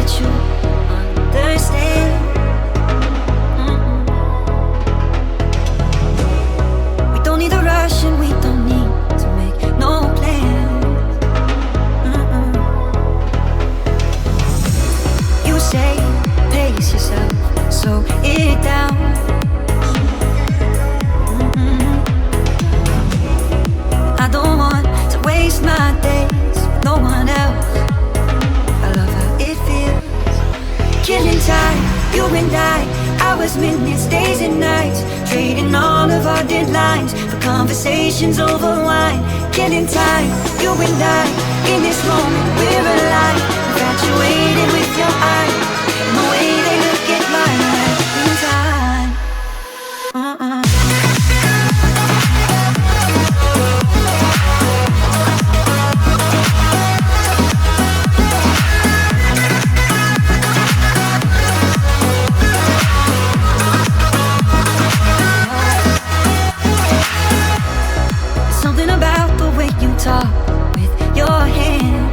that you understand. We don't need a rush and we don't need to make no plan. You say pace yourself, slow it down. I don't want to waste my days with no one else. I love how it feels. Killing time, you and I, hours, minutes, days and nights, trading all of our deadlines for conversations over wine. Killing time, you and I, in this moment we're alive, infatuated with your eyes and the way they look at mine. In time, something about the way you talk with your hand.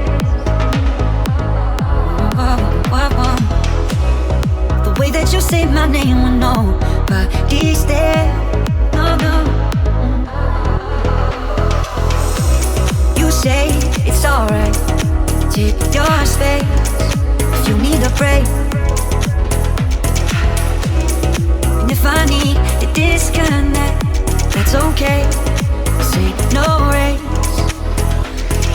The way that you say my name when nobody's there. No, no. You say it's alright, take your space if you need a break. And if I need a disconnect, that's okay. Say no race.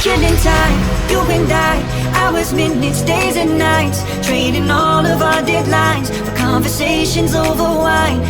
Killing time, you and I, hours, minutes, days and nights, trading all of our deadlines for conversations over wine.